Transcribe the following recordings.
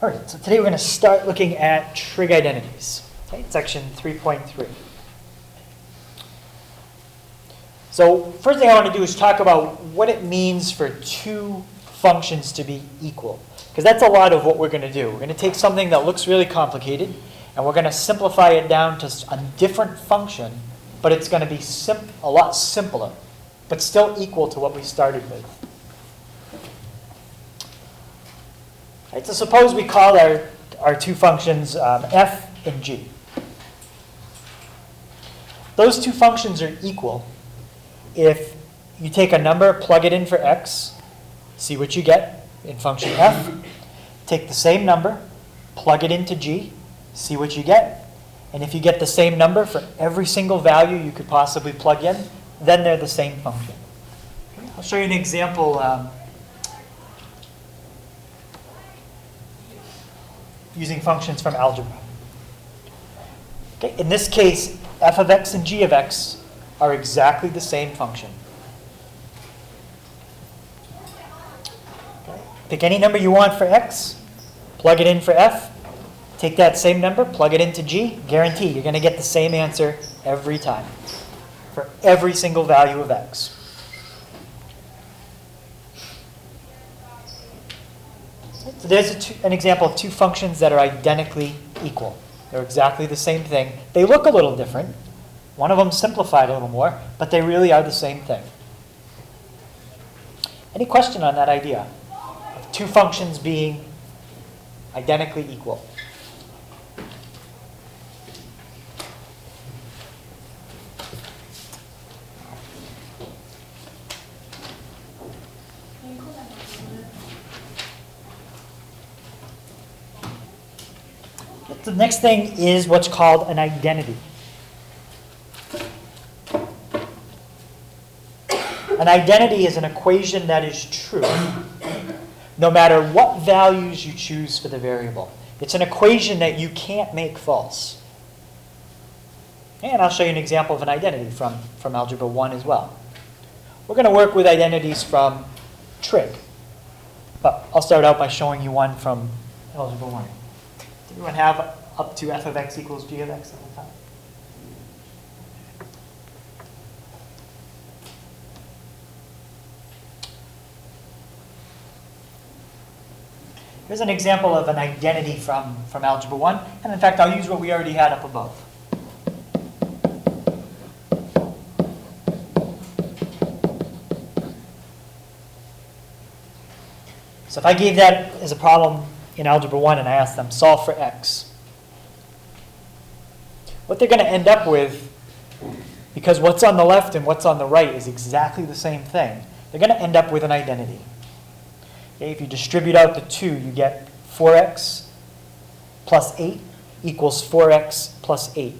All right, so today we're going to start looking at trig identities, okay, section 3.3. So first thing I want to do is talk about what it means for two functions to be equal, because that's a lot of what we're going to do. We're going to take something that looks really complicated, and we're going to simplify it down to a different function, but it's going to be a lot simpler, but still equal to what we started with. Right, so suppose we call our two functions f and g. Those two functions are equal if you take a number, plug it in for x, see what you get in function f, take the same number, plug it into g, see what you get, and if you get the same number for every single value you could possibly plug in, then they're the same function. Okay, I'll show you an example using functions from algebra. Okay, in this case, f of x and g of x are exactly the same function. Okay. Pick any number you want for x, plug it in for f, take that same number, plug it into g, guarantee you're going to get the same answer every time for every single value of x. So there's an example of two functions that are identically equal. They're exactly the same thing. They look a little different. One of them simplified a little more, but they really are the same thing. Any question on that idea of two functions being identically equal? The next thing is what's called an identity. An identity is an equation that is true no matter what values you choose for the variable. It's an equation that you can't make false. And I'll show you an example of an identity from Algebra 1 as well. We're going to work with identities from trig. But I'll start out by showing you one from Algebra 1. Does anyone have up to f of x equals g of x at the time? Here's an example of an identity from Algebra 1. And in fact, I'll use what we already had up above. So if I gave that as a problem in Algebra 1 and I asked them, solve for x, what they're going to end up with, because what's on the left and what's on the right is exactly the same thing, they're going to end up with an identity. Okay, if you distribute out the 2, you get 4x plus 8 equals 4x plus 8.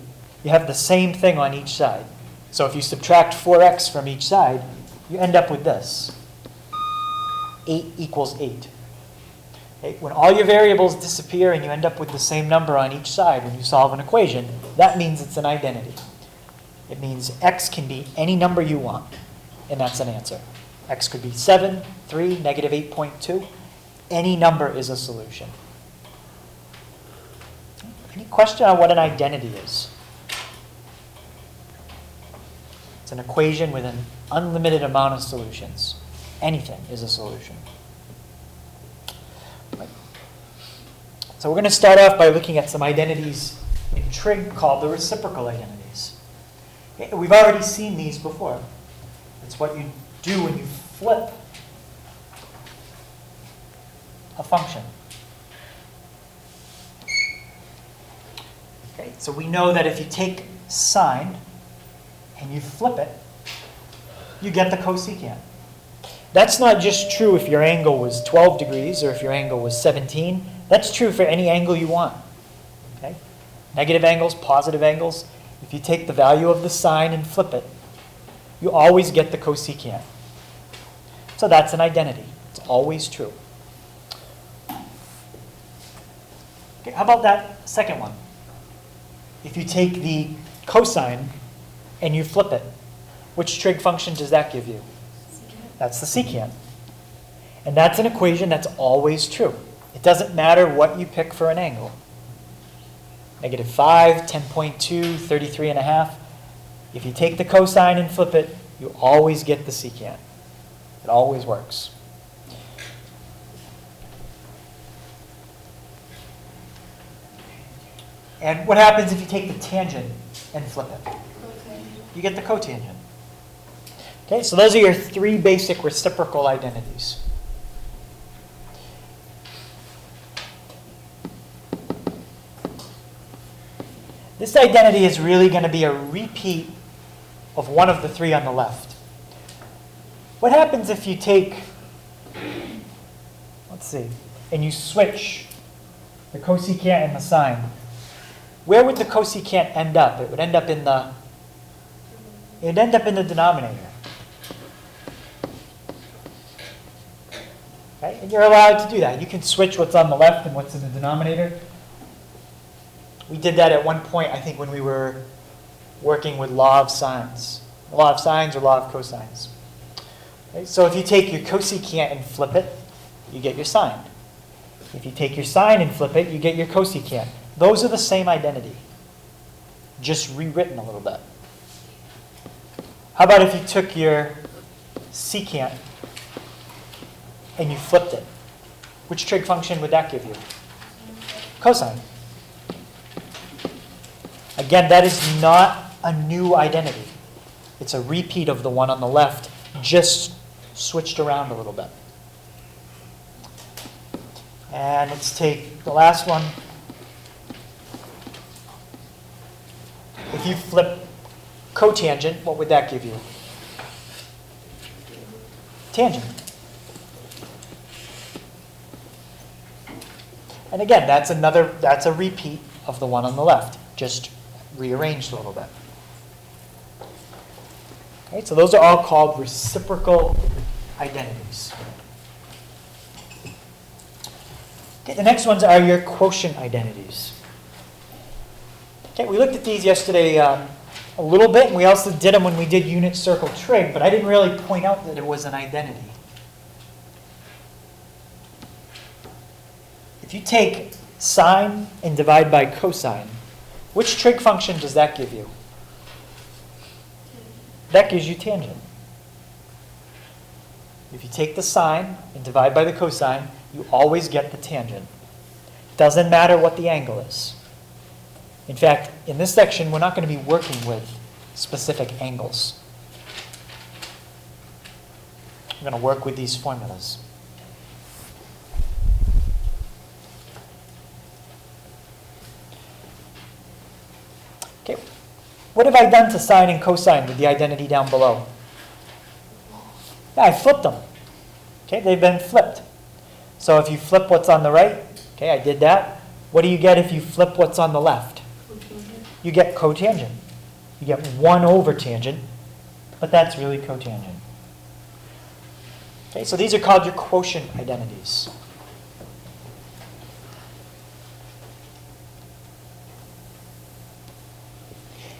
You have the same thing on each side. So if you subtract 4x from each side, you end up with this. 8 equals 8. Okay, when all your variables disappear and you end up with the same number on each side when you solve an equation, that means it's an identity. It means x can be any number you want, and that's an answer. X could be 7, 3, negative 8.2. Any number is a solution. Any question on what an identity is? It's an equation with an unlimited amount of solutions. Anything is a solution. Right. So we're going to start off by looking at some identities in trig called the reciprocal identities. Okay, we've already seen these before. It's what you do when you flip a function. Okay, so we know that if you take sine and you flip it, you get the cosecant. That's not just true if your angle was 12 degrees or if your angle was 17. That's true for any angle you want. Okay? Negative angles, positive angles. If you take the value of the sine and flip it, you always get the cosecant. So that's an identity. It's always true. Okay, how about that second one? If you take the cosine and you flip it, which trig function does that give you? That's the secant. And that's an equation that's always true. It doesn't matter what you pick for an angle. -5, 10.2, 33.5. If you take the cosine and flip it, you always get the secant. It always works. And what happens if you take the tangent and flip it? You get the cotangent. Okay, so those are your three basic reciprocal identities. This identity is really going to be a repeat of one of the three on the left. What happens if you take, let's see, and you switch the cosecant and the sine? Where would the cosecant end up? It would end up in the, denominator. Okay? And you're allowed to do that. You can switch what's on the left and what's in the denominator. We did that at one point, I think, when we were working with law of sines. Law of sines or law of cosines. Okay? So if you take your cosecant and flip it, you get your sine. If you take your sine and flip it, you get your cosecant. Those are the same identity, just rewritten a little bit. How about if you took your secant and you flipped it? Which trig function would that give you? Cosine. Again, that is not a new identity. It's a repeat of the one on the left, just switched around a little bit. And let's take the last one. If you flip cotangent, what would that give you? Tangent. And again, that's a repeat of the one on the left, just rearranged a little bit. Okay, so those are all called reciprocal identities. Okay, the next ones are your quotient identities. Okay, we looked at these yesterday a little bit, and we also did them when we did unit circle trig, but I didn't really point out that it was an identity. If you take sine and divide by cosine, which trig function does that give you? That gives you tangent. If you take the sine and divide by the cosine, you always get the tangent. Doesn't matter what the angle is. In fact, in this section, we're not going to be working with specific angles. We're going to work with these formulas. Okay, what have I done to sine and cosine with the identity down below? Yeah, I flipped them. Okay, they've been flipped. So if you flip what's on the right, okay, I did that. What do you get if you flip what's on the left? You get cotangent. You get 1 over tangent, but that's really cotangent. Okay, so these are called your quotient identities.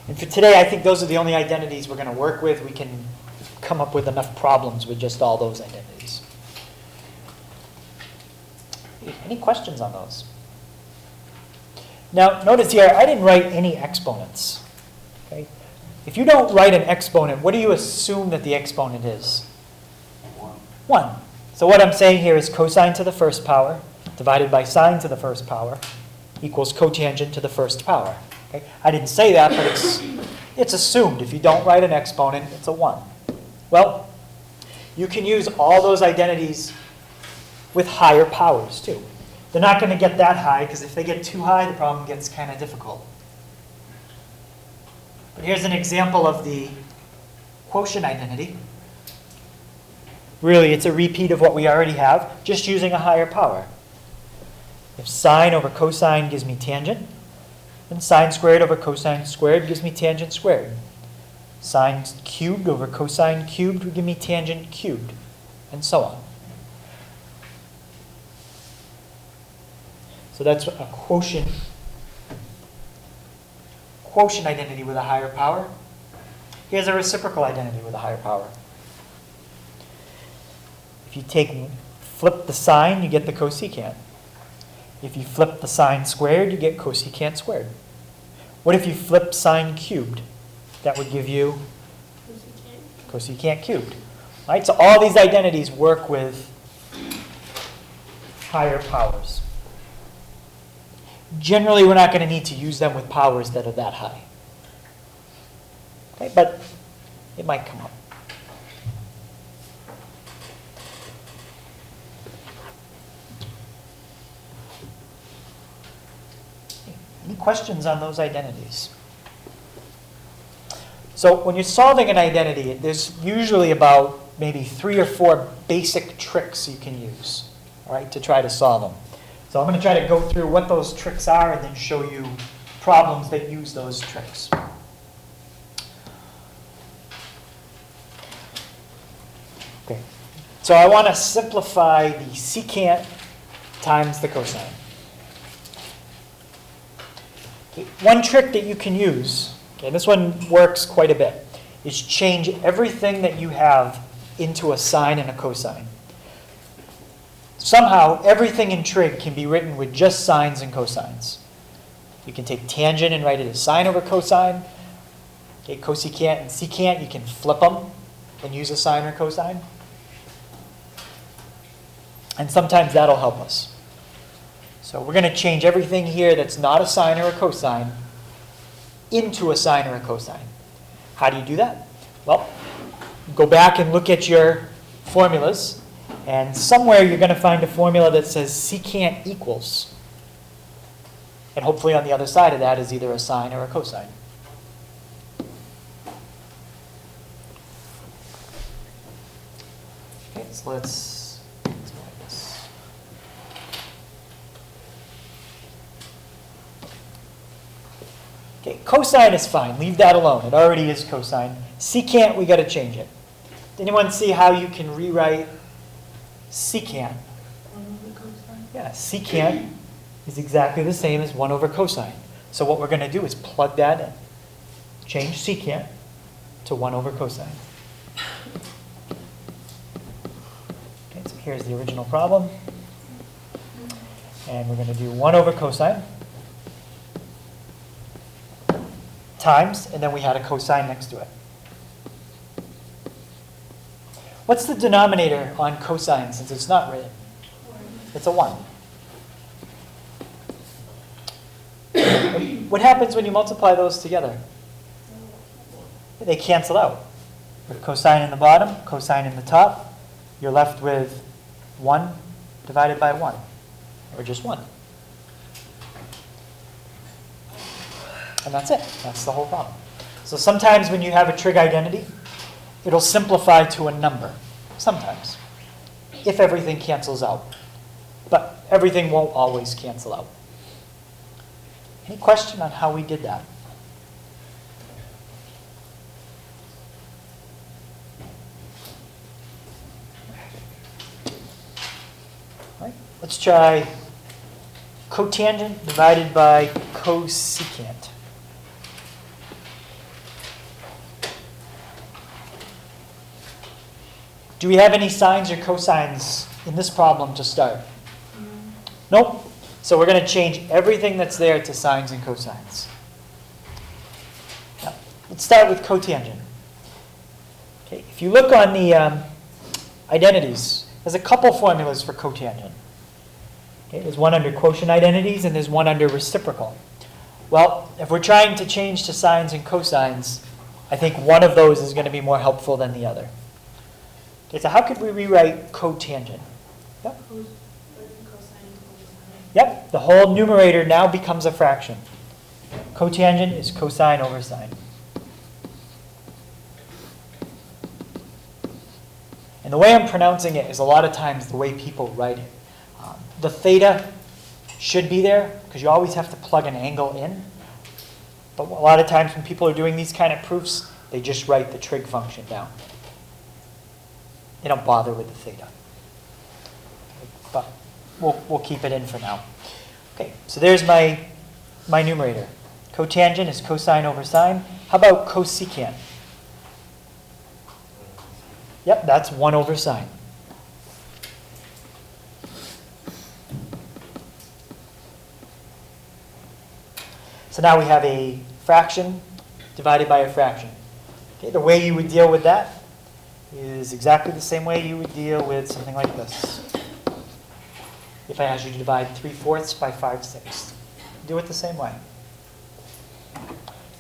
And for today, I think those are the only identities we're going to work with. We can come up with enough problems with just all those identities. Any questions on those? Now, notice here, I didn't write any exponents. Okay? If you don't write an exponent, what do you assume that the exponent is? 1. So what I'm saying here is cosine to the first power divided by sine to the first power equals cotangent to the first power. Okay? I didn't say that, but it's assumed. If you don't write an exponent, it's a 1. Well, you can use all those identities with higher powers, too. They're not going to get that high, because if they get too high, the problem gets kind of difficult. But here's an example of the quotient identity. Really, it's a repeat of what we already have, just using a higher power. If sine over cosine gives me tangent, then sine squared over cosine squared gives me tangent squared. Sine cubed over cosine cubed would give me tangent cubed, and so on. So that's a quotient identity with a higher power. Here's a reciprocal identity with a higher power. If you flip the sine, you get the cosecant. If you flip the sine squared, you get cosecant squared. What if you flip sine cubed? That would give you cosecant cubed. All right, so all these identities work with higher powers. Generally, we're not going to need to use them with powers that are that high. Okay, but it might come up. Any questions on those identities? So when you're solving an identity, there's usually about maybe 3 or 4 basic tricks you can use, all right, to try to solve them. So I'm going to try to go through what those tricks are and then show you problems that use those tricks. Okay, so I want to simplify the secant times the cosine. Okay, one trick that you can use, okay, this one works quite a bit, is change everything that you have into a sine and a cosine. Somehow, everything in trig can be written with just sines and cosines. You can take tangent and write it as sine over cosine. Okay, cosecant and secant, you can flip them and use a sine or cosine. And sometimes that'll help us. So we're going to change everything here that's not a sine or a cosine into a sine or a cosine. How do you do that? Well, go back and look at your formulas. And somewhere you're going to find a formula that says secant equals. And hopefully on the other side of that is either a sine or a cosine. Okay, so let's write this. Okay, cosine is fine. Leave that alone. It already is cosine. Secant, we got to change it. Did anyone see how you can rewrite secant? Yeah, secant is exactly the same as 1 over cosine. So what we're going to do is plug that in. Change secant to 1 over cosine. Okay, so here's the original problem. And we're going to do 1 over cosine times, and then we had a cosine next to it. What's the denominator on cosine since it's not written? It's a 1. What happens when you multiply those together? They cancel out. With cosine in the bottom, cosine in the top, you're left with 1 divided by 1, or just 1. And that's it. That's the whole problem. So sometimes when you have a trig identity, it'll simplify to a number, sometimes, if everything cancels out. But everything won't always cancel out. Any question on how we did that? All right, let's try cotangent divided by cosecant. Do we have any sines or cosines in this problem to start? Nope. So we're going to change everything that's there to sines and cosines. Now, let's start with cotangent. Okay, if you look on the identities, there's a couple formulas for cotangent. Okay, there's one under quotient identities and there's one under reciprocal. Well, if we're trying to change to sines and cosines, I think one of those is going to be more helpful than the other. Okay, so how could we rewrite cotangent? Yep. Yep, the whole numerator now becomes a fraction. Cotangent is cosine over sine. And the way I'm pronouncing it is a lot of times the way people write it. The theta should be there because you always have to plug an angle in. But a lot of times when people are doing these kind of proofs, they just write the trig function down. They don't bother with the theta. But we'll keep it in for now. Okay, so there's my numerator. Cotangent is cosine over sine. How about cosecant? Yep, that's 1 over sine. So now we have a fraction divided by a fraction. Okay, the way you would deal with that is exactly the same way you would deal with something like this. If I asked you to divide 3/4 by 5/6, do it the same way.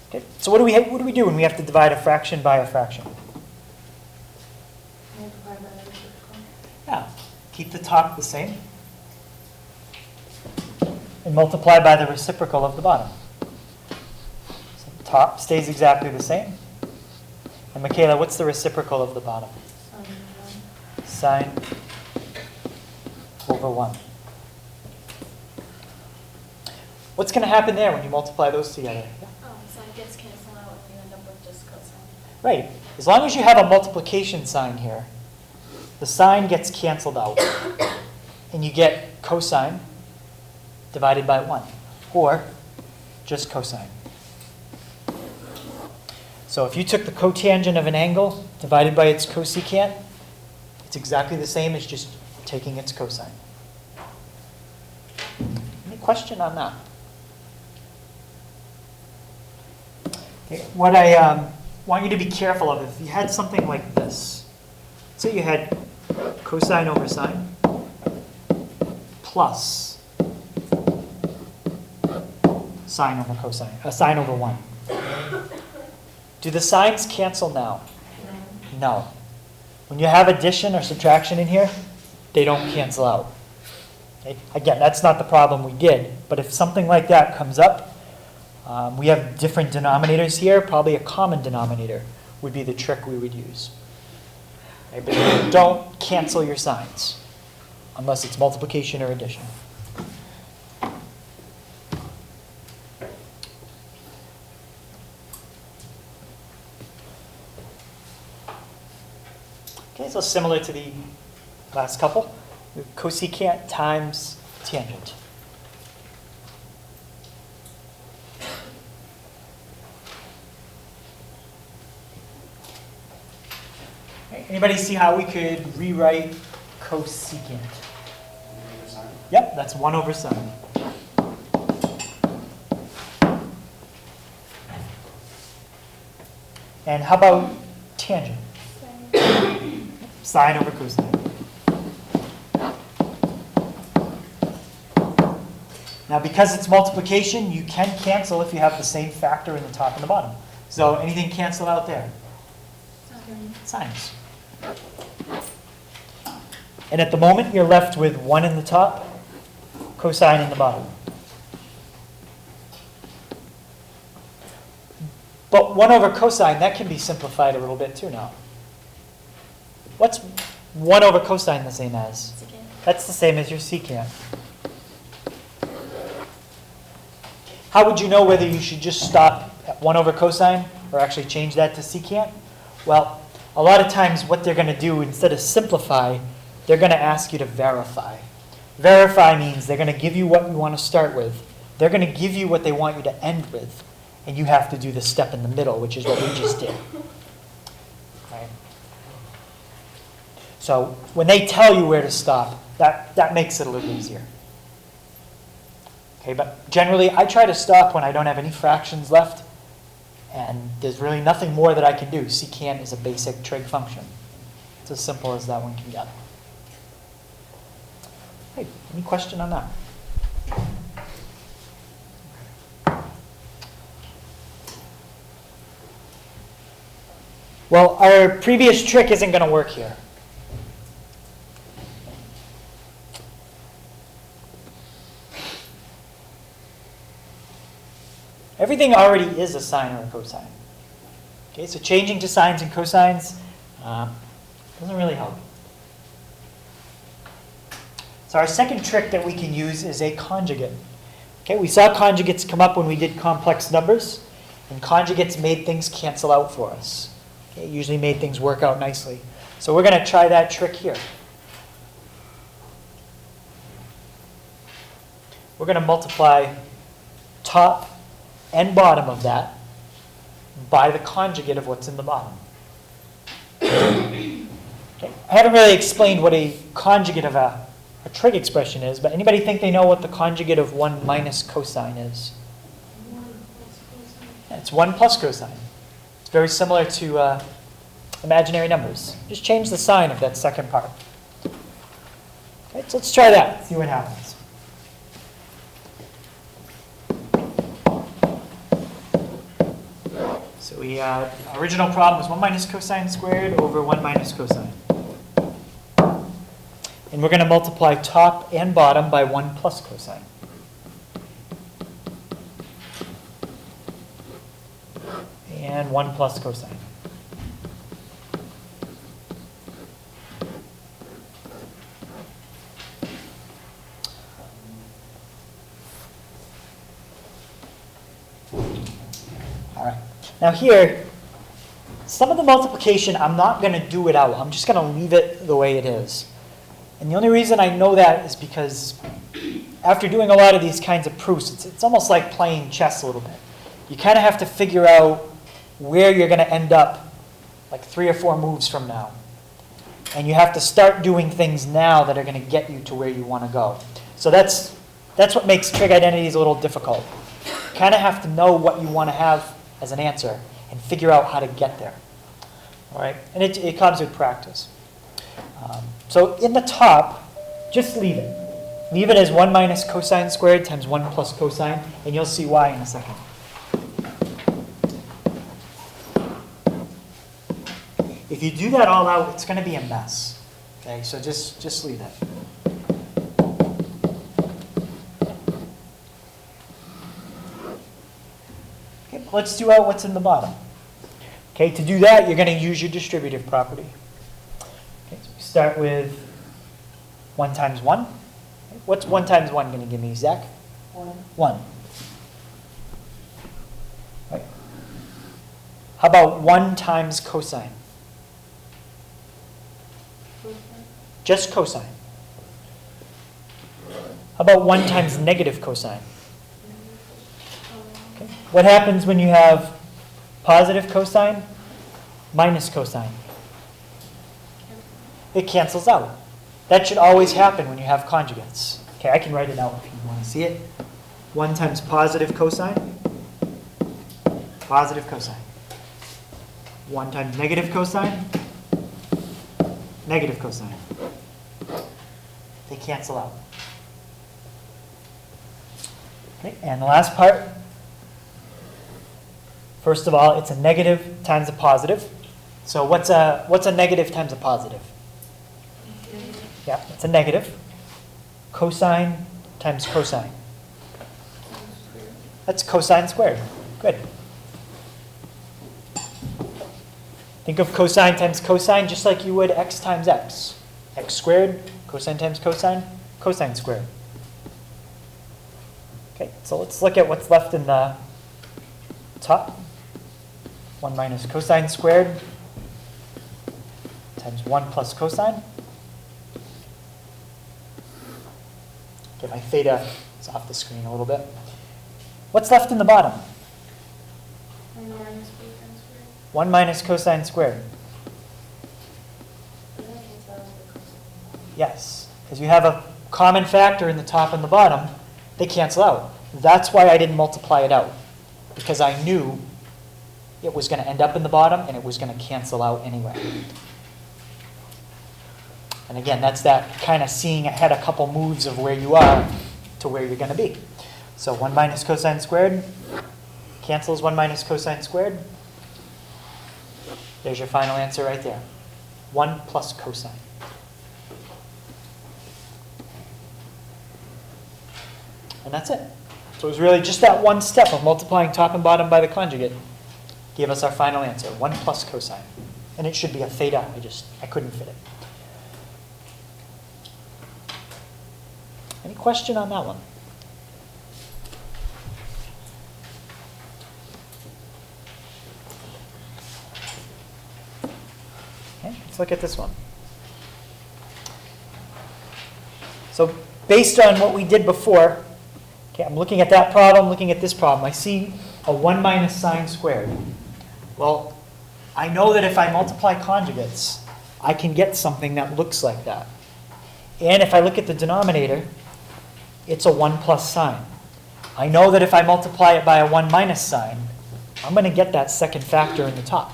Okay, so what do we do when we have to divide a fraction by a fraction? Multiply by the reciprocal. Yeah, keep the top the same and multiply by the reciprocal of the bottom. So the top stays exactly the same. And Michaela, what's the reciprocal of the bottom? Sine over 1. What's going to happen there when you multiply those together? Yeah. Oh, sine gets canceled out and you end up with just cosine. Right. As long as you have a multiplication sign here, the sign gets canceled out. And you get cosine divided by 1. Or just cosine. So if you took the cotangent of an angle divided by its cosecant, it's exactly the same as just taking its cosine. Any question on that? Okay, what I want you to be careful of, if you had something like this, say you had cosine over sine plus sine over cosine, sine over 1. Do the signs cancel now? No. When you have addition or subtraction in here, they don't cancel out. Okay? Again, that's not the problem we did, but if something like that comes up, we have different denominators here. Probably a common denominator would be the trick we would use. Okay? But don't cancel your signs unless it's multiplication or addition. Okay, so similar to the last couple, cosecant times tangent. Okay, anybody see how we could rewrite cosecant? Yep, that's 1 over sine. And how about tangent? Sine over cosine. Now, because it's multiplication, you can cancel if you have the same factor in the top and the bottom. So anything canceled out there? Sines. And at the moment, you're left with 1 in the top, cosine in the bottom. But 1 over cosine, that can be simplified a little bit too now. What's 1 over cosine the same as? Secant. That's the same as your secant. How would you know whether you should just stop at 1 over cosine or actually change that to secant? Well, a lot of times what they're going to do, instead of simplify, they're going to ask you to verify. Verify means they're going to give you what you want to start with. They're going to give you what they want you to end with. And you have to do the step in the middle, which is what we just did. Right? So when they tell you where to stop, that makes it a little easier. Okay, but generally, I try to stop when I don't have any fractions left, and there's really nothing more that I can do. Secant is a basic trig function. It's as simple as that one can get. Hey, any question on that? Well, our previous trick isn't going to work here. Everything already is a sine or a cosine. Okay, so changing to sines and cosines doesn't really help. So our second trick that we can use is a conjugate. Okay, we saw conjugates come up when we did complex numbers, and conjugates made things cancel out for us. Okay, it usually made things work out nicely. So we're going to try that trick here. We're going to multiply top and bottom of that by the conjugate of what's in the bottom. Okay. I haven't really explained what a conjugate of a trig expression is, but anybody think they know what the conjugate of 1 minus cosine is? It's 1 plus cosine. It's very similar to imaginary numbers. Just change the sign of that second part. Okay, so let's try that, see what happens. So we original problem was 1 minus cosine squared over 1 minus cosine. And we're going to multiply top and bottom by 1 plus cosine. And 1 plus cosine. All right. Now here, some of the multiplication, I'm not going to do it out. I'm just going to leave it the way it is. And the only reason I know that is because after doing a lot of these kinds of proofs, it's almost like playing chess a little bit. You kind of have to figure out where you're going to end up like 3 or 4 moves from now. And you have to start doing things now that are going to get you to where you want to go. So that's what makes trig identities a little difficult. You kind of have to know what you want to have as an answer and figure out how to get there. All right? And it comes with practice. So in the top, just leave it. Leave it as 1 minus cosine squared times 1 plus cosine, and you'll see why in a second. If you do that all out, it's going to be a mess. Okay, so just leave it. Okay, let's do out what's in the bottom. Okay, to do that, you're going to use your distributive property. Okay, so we start with 1 times 1. What's 1 times 1 going to give me, Zach? 1. Right. How about 1 times cosine? Just cosine. How about 1 times negative cosine? Okay. What happens when you have positive cosine minus cosine? It cancels out. That should always happen when you have conjugates. Okay, I can write it out if you want to see it. 1 times positive cosine, positive cosine. 1 times negative cosine, negative cosine. They cancel out. Okay, and the last part, first of all, it's a negative times a positive. So what's a negative times a positive? Yeah, it's a negative. Cosine times cosine. That's cosine squared. Good. Think of cosine times cosine just like you would x times x. X squared, cosine times cosine, cosine squared. Okay, so let's look at what's left in the top. 1 minus cosine squared times 1 plus cosine. Okay, my theta is off the screen a little bit. What's left in the bottom? 1 minus cosine squared. Yes, because you have a common factor in the top and the bottom. They cancel out. That's why I didn't multiply it out, because I knew it was going to end up in the bottom and it was going to cancel out anyway. And again, that's that kind of seeing ahead a couple moves of where you are to where you're going to be. So 1 minus cosine squared cancels 1 minus cosine squared. There's your final answer right there. 1 plus cosine. And that's it. So it was really just that one step of multiplying top and bottom by the conjugate gave us our final answer, 1 plus cosine. And it should be a theta. I couldn't fit it. Any question on that one? Okay, let's look at this one. So based on what we did before, okay, I'm looking at that problem, looking at this problem. I see a 1 minus sine squared. Well, I know that if I multiply conjugates, I can get something that looks like that. And if I look at the denominator, it's a 1 plus sign. I know that if I multiply it by a 1 minus sign, I'm going to get that second factor in the top,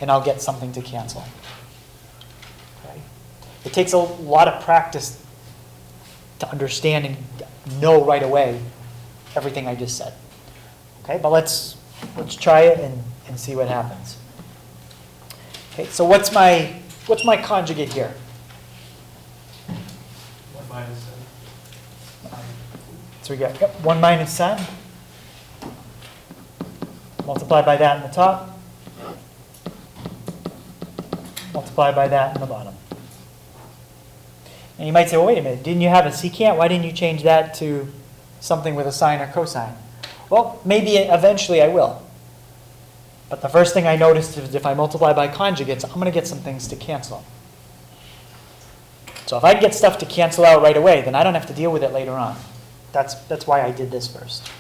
and I'll get something to cancel. Okay? It takes a lot of practice to understand and know right away everything I just said. Okay, but let's try it and see what happens. Okay, so what's my conjugate here? 1 minus 7. So we got 1 minus sin. Multiply by that in the top. Multiply by that in the bottom. And you might say, well, wait a minute, didn't you have a secant? Why didn't you change that to something with a sine or cosine? Well, maybe eventually I will. But the first thing I noticed is if I multiply by conjugates, I'm going to get some things to cancel. So if I get stuff to cancel out right away, then I don't have to deal with it later on. That's why I did this first.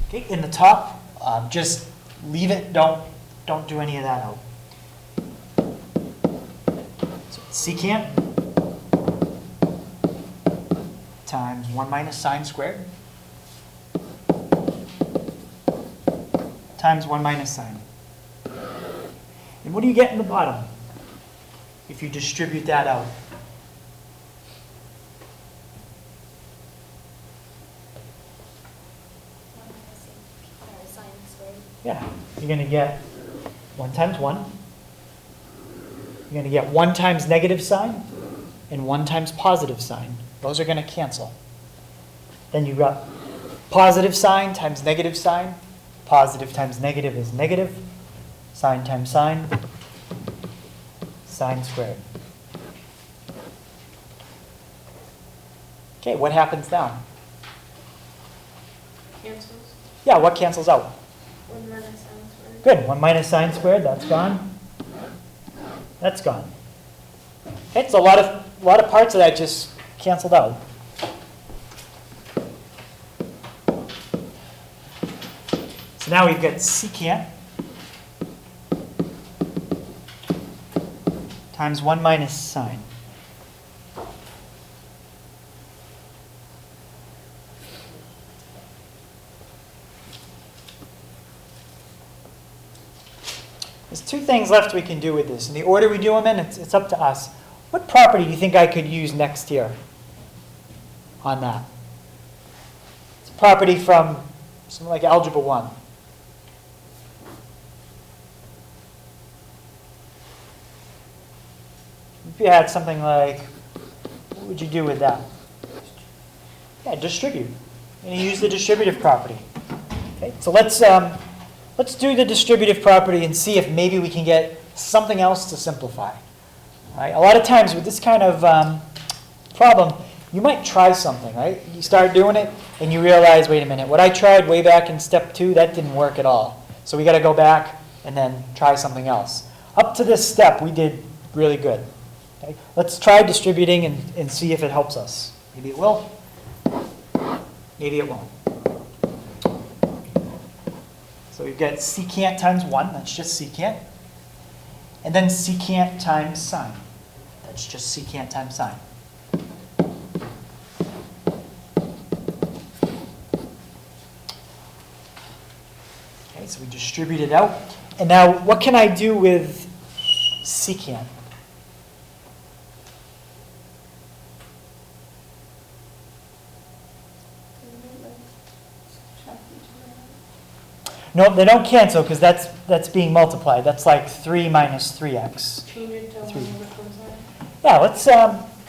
Okay, in the top, just leave it. Don't do any of that out. So secant times 1 minus sine squared times 1 minus sine. And what do you get in the bottom if you distribute that out? Sine squared. Yeah, you're going to get 1 times 1. You're going to get 1 times negative sign and 1 times positive sign. Those are going to cancel. Then you've got positive sign times negative sign. Positive times negative is negative. Sine times sine. Sine squared. Okay, what happens now? Cancels. Yeah, what cancels out? 1 minus sine squared. Good. 1 minus sine squared, that's gone. That's gone. Okay, so a lot of parts of that just canceled out. So now we've got secant times 1 minus sine. There's two things left we can do with this. In the order we do them in, it's up to us. What property do you think I could use next here on that? It's a property from something like Algebra 1. If you had something like, what would you do with that? Yeah, distribute. And you use the distributive property. Okay, so let's do the distributive property and see if maybe we can get something else to simplify. All right? A lot of times with this kind of problem, you might try something, right? You start doing it and you realize, wait a minute, what I tried way back in step 2, that didn't work at all. So we got to go back and then try something else. Up to this step, we did really good. Okay? Let's try distributing and see if it helps us. Maybe it will. Maybe it won't. So we've got secant times 1, that's just secant. And then secant times sine. That's just secant times sine. Okay, so we distribute it out. And now what can I do with secant? No, they don't cancel because that's being multiplied. That's like 3 minus 3x. Change it to 1 over cosine. Yeah,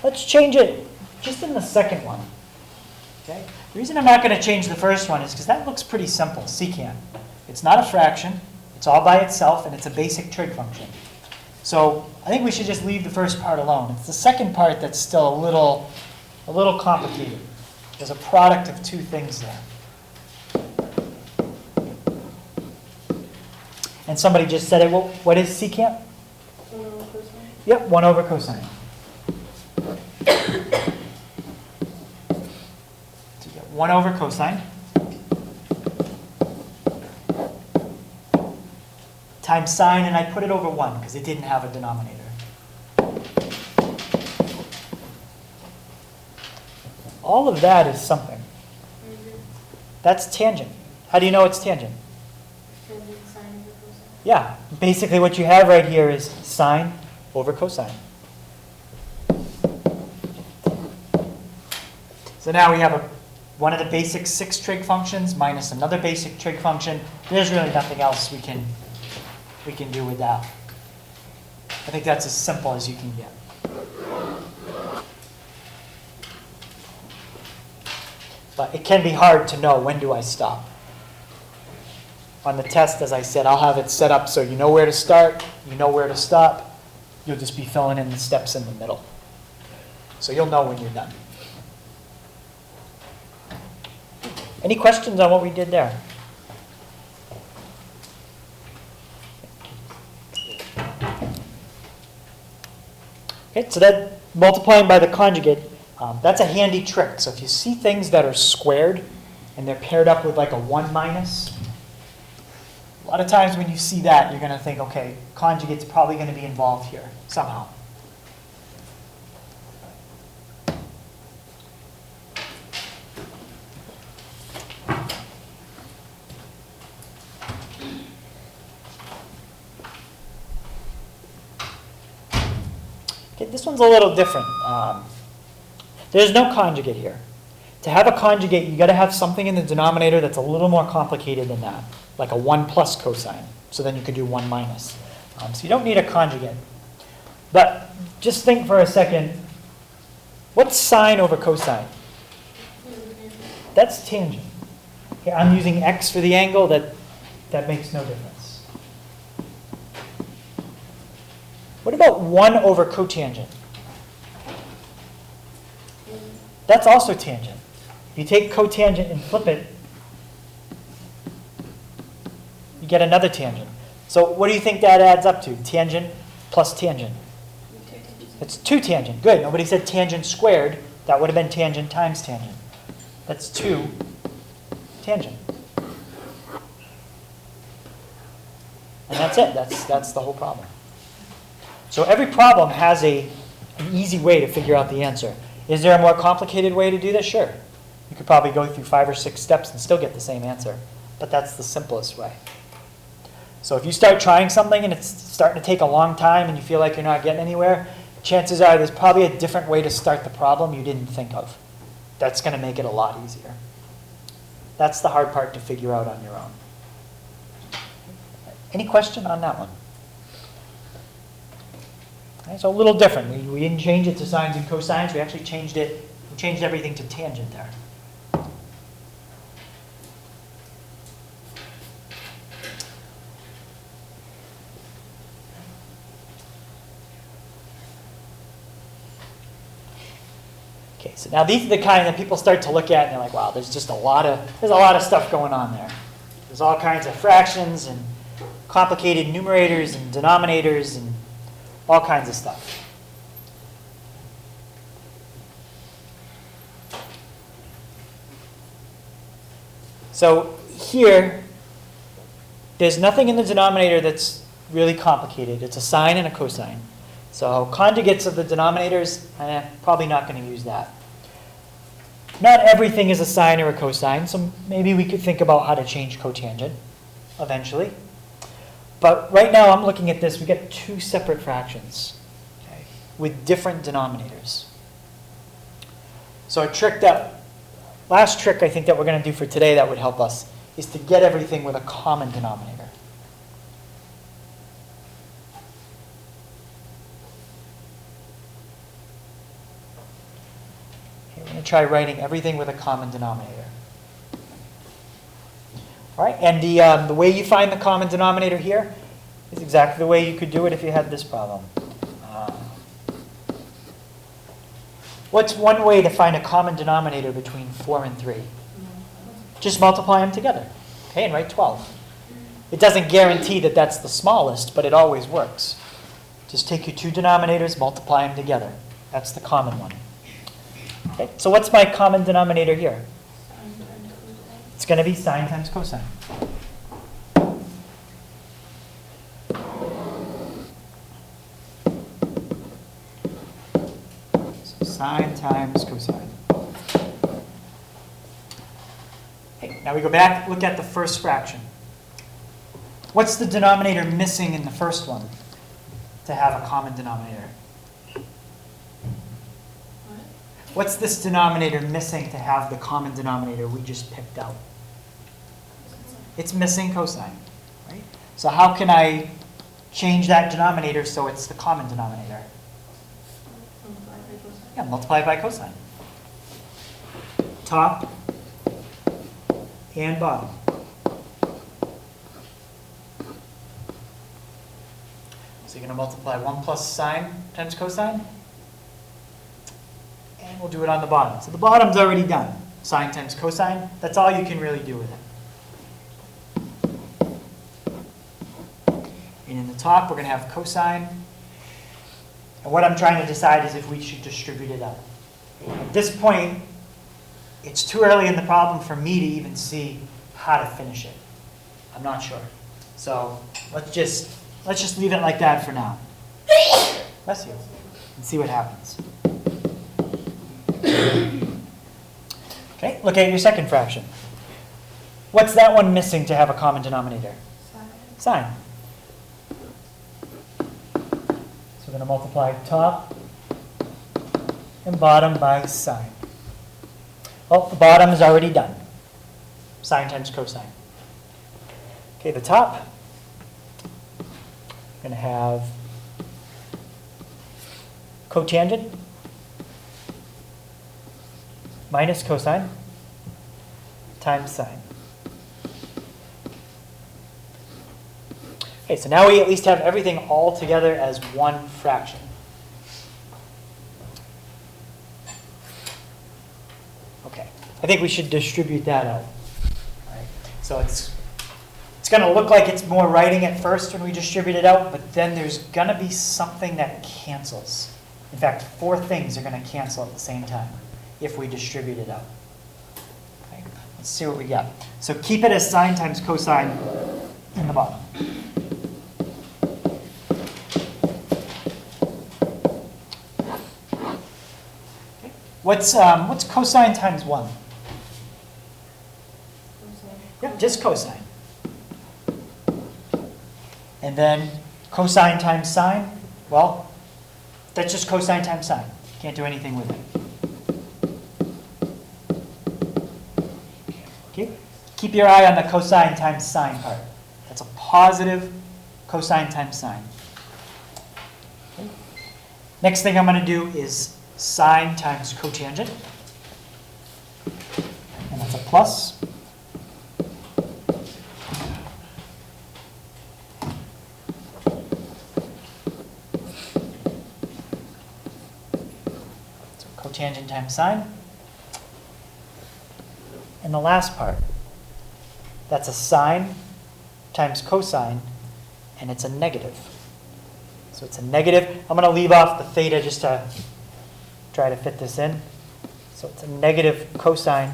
let's change it just in the second one. Okay. The reason I'm not going to change the first one is because that looks pretty simple. Secant. It's not a fraction. It's all by itself, and it's a basic trig function. So I think we should just leave the first part alone. It's the second part that's still a little complicated. There's a product of two things there. And somebody just said it. Well, what is secant? 1 over cosine. Yep, 1 over cosine. So you get 1 over cosine times sine, and I put it over 1 because it didn't have a denominator. All of that is something. That's tangent. How do you know it's tangent? Tangent sine over cosine. Yeah, basically what you have right here is sine over cosine. So now we have one of the basic 6 trig functions minus another basic trig function. There's really nothing else we can do with that. I think that's as simple as you can get. But it can be hard to know when do I stop. On the test, as I said, I'll have it set up so you know where to start, you know where to stop. You'll just be filling in the steps in the middle. So you'll know when you're done. Any questions on what we did there? Okay, so that multiplying by the conjugate, that's a handy trick. So if you see things that are squared and they're paired up with like a 1 minus, a lot of times when you see that, you're going to think, okay, conjugate's probably going to be involved here somehow. Okay, this one's a little different. There's no conjugate here. To have a conjugate, you got to have something in the denominator that's a little more complicated than that, like a 1 plus cosine. So then you could do 1 minus. So you don't need a conjugate. But just think for a second, what's sine over cosine? That's tangent. Okay, I'm using x for the angle. That makes no difference. What about 1 over cotangent? That's also tangent. If you take cotangent and flip it, you get another tangent. So what do you think that adds up to? Tangent plus tangent. It's 2 tangent. Good. Nobody said tangent squared. That would have been tangent times tangent. That's 2 tangent. And that's it. That's the whole problem. So every problem has an easy way to figure out the answer. Is there a more complicated way to do this? Sure. You could probably go through 5 or 6 steps and still get the same answer. But that's the simplest way. So if you start trying something and it's starting to take a long time and you feel like you're not getting anywhere, chances are there's probably a different way to start the problem you didn't think of. That's going to make it a lot easier. That's the hard part to figure out on your own. Any question on that one? Okay, so a little different. We didn't change it to sines and cosines. We actually changed everything to tangent there. Okay, so now these are the kind that people start to look at and they're like, wow, there's a lot of stuff going on there. There's all kinds of fractions and complicated numerators and denominators and all kinds of stuff. So here, there's nothing in the denominator that's really complicated. It's a sine and a cosine. So conjugates of the denominators, probably not going to use that. Not everything is a sine or a cosine, so maybe we could think about how to change cotangent eventually. But right now I'm looking at this, we get 2 separate fractions, okay, with different denominators. So last trick I think that we're going to do for today that would help us is to get everything with a common denominator. Okay, we're going to try writing everything with a common denominator. All right, and the way you find the common denominator here is exactly the way you could do it if you had this problem. What's one way to find a common denominator between 4 and 3? Just multiply them together, okay, and write 12. It doesn't guarantee that that's the smallest, but it always works. Just take your 2 denominators, multiply them together. That's the common one. Okay, so what's my common denominator here? It's going to be sine times cosine. So sine times cosine. Okay. Now we go back, look at the first fraction. What's the denominator missing in the first one to have a common denominator? What? What's this denominator missing to have the common denominator we just picked out? It's missing cosine, right? So how can I change that denominator so it's the common denominator? Multiply by cosine. Yeah, multiply by cosine. Top and bottom. So you're going to multiply 1 plus sine times cosine. And we'll do it on the bottom. So the bottom's already done. Sine times cosine. That's all you can really do with it. And in the top, we're going to have cosine. And what I'm trying to decide is if we should distribute it out. At this point, it's too early in the problem for me to even see how to finish it. I'm not sure. So let's just leave it like that for now. Bless you. And see what happens. Okay, look at your second fraction. What's that one missing to have a common denominator? Sine. So we're going to multiply top and bottom by sine. Well, the bottom is already done. Sine times cosine. Okay, the top, we're going to have cotangent minus cosine times sine. Okay, so now we at least have everything all together as one fraction. Okay, I think we should distribute that out. All right. So it's going to look like it's more writing at first when we distribute it out, but then there's going to be something that cancels. In fact, 4 things are going to cancel at the same time if we distribute it out. Okay. Let's see what we got. So keep it as sine times cosine in the bottom. Okay. What's cosine times 1? Yep, just cosine. And then cosine times sine, well, that's just cosine times sine. Can't do anything with it. Okay. Keep your eye on the cosine times sine part. That's a positive cosine times sine. Okay. Next thing I'm going to do is sine times cotangent. And that's a plus. Cotangent times sine. And the last part, that's a sine times cosine, and it's a negative. So it's a negative. I'm going to leave off the theta just to try to fit this in. So it's a negative cosine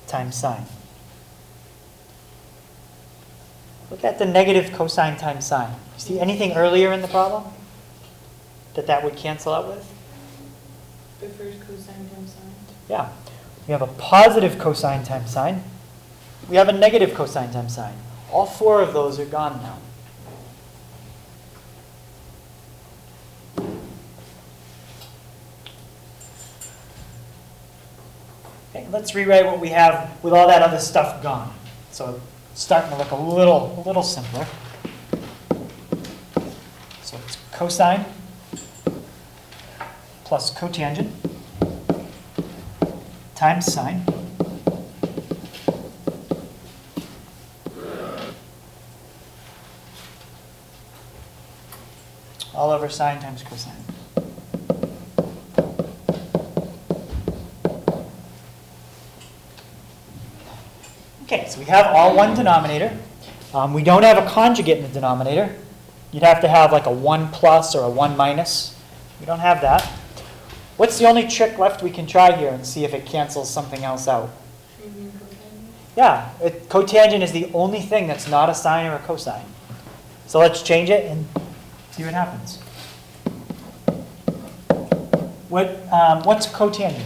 times sine. Look at the negative cosine times sine. See anything earlier in the problem that would cancel out with? The first cosine times sine. Yeah. We have a positive cosine times sine. We have a negative cosine times sine. All 4 of those are gone now. Okay, let's rewrite what we have with all that other stuff gone. So it's starting to look a little simpler. So it's cosine plus cotangent times sine all over sine times cosine. Okay, so we have all one denominator. We don't have a conjugate in the denominator. You'd have to have like a 1 plus or a 1 minus. We don't have that. What's the only trick left we can try here and see if it cancels something else out? Maybe cotangent. Yeah, cotangent is the only thing that's not a sine or a cosine. So let's change it and see what happens. What's cotangent?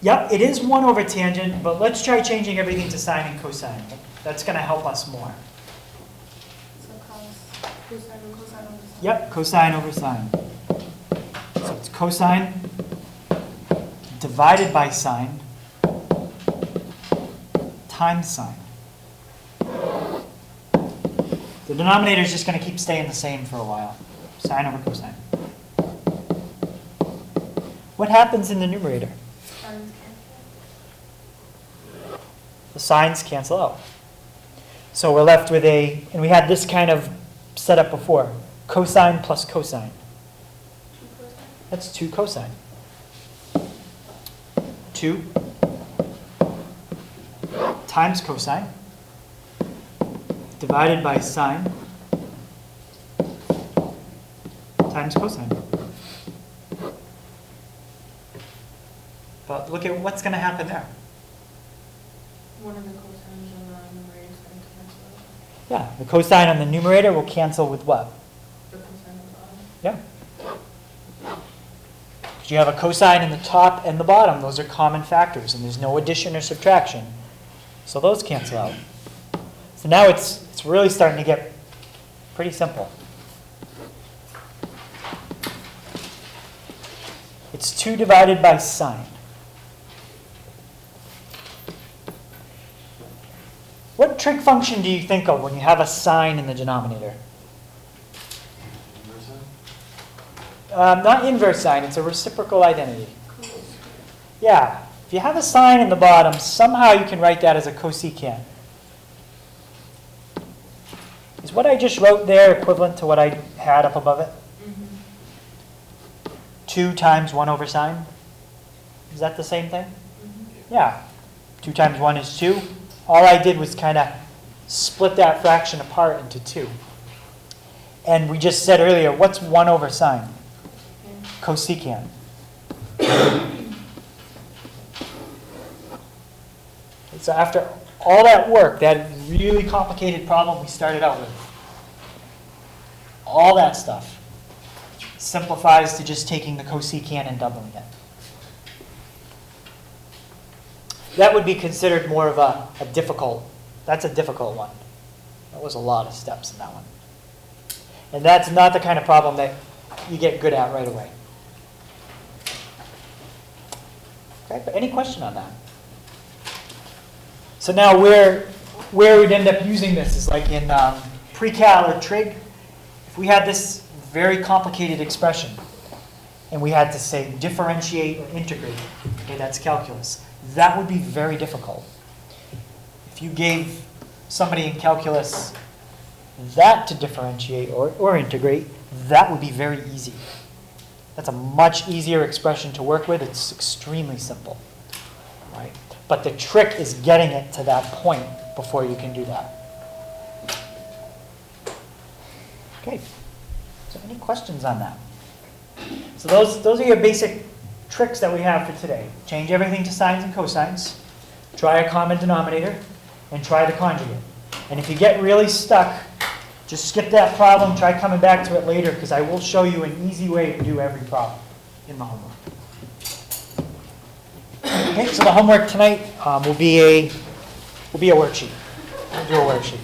Yep, it is 1 over tangent, but let's try changing everything to sine and cosine. That's going to help us more. So cosine over sine. Yep, cosine over sine. So it's cosine divided by sine times sine. The denominator is just going to keep staying the same for a while. Sine over cosine. What happens in the numerator? Sines cancel. The signs cancel out. So we're left with a, and we had this kind of setup before, cosine plus cosine. 2 cosine. That's 2 cosine. 2 times cosine divided by sine times cosine. But look at what's going to happen there. One of the cosines on the numerator is going to cancel out. Yeah, the cosine on the numerator will cancel with what? The cosine on the bottom. Yeah. You have a cosine in the top and the bottom. Those are common factors, and there's no addition or subtraction. So those cancel out. So now it's really starting to get pretty simple. It's 2 divided by sine. What trig function do you think of when you have a sine in the denominator? Not inverse sine, it's a reciprocal identity. Yeah, if you have a sine in the bottom, somehow you can write that as a cosecant. Is what I just wrote there equivalent to what I had up above it? 2 times 1 over sine? Is that the same thing? Yeah. 2 times 1 is 2. All I did was kind of split that fraction apart into 2. And we just said earlier, what's 1 over sine? Cosecant. So after all that work, that really complicated problem we started out with, all that stuff simplifies to just taking the cosecant and doubling it. That would be considered more of a difficult, that's a difficult one. That was a lot of steps in that one. And that's not the kind of problem that you get good at right away. Okay, but any question on that? So now where we'd end up using this is like in pre-cal or trig. If we had this very complicated expression and we had to say differentiate or integrate, okay, that's calculus. That would be very difficult. If you gave somebody in calculus that to differentiate or integrate, that would be very easy. That's a much easier expression to work with. It's extremely simple, right? But the trick is getting it to that point before you can do that. Okay, so any questions on that? So those are your basic tricks that we have for today. Change everything to sines and cosines, try a common denominator, and try the conjugate. And if you get really stuck, just skip that problem, try coming back to it later, because I will show you an easy way to do every problem in the homework. Okay, so the homework tonight will be a worksheet. We'll do a worksheet.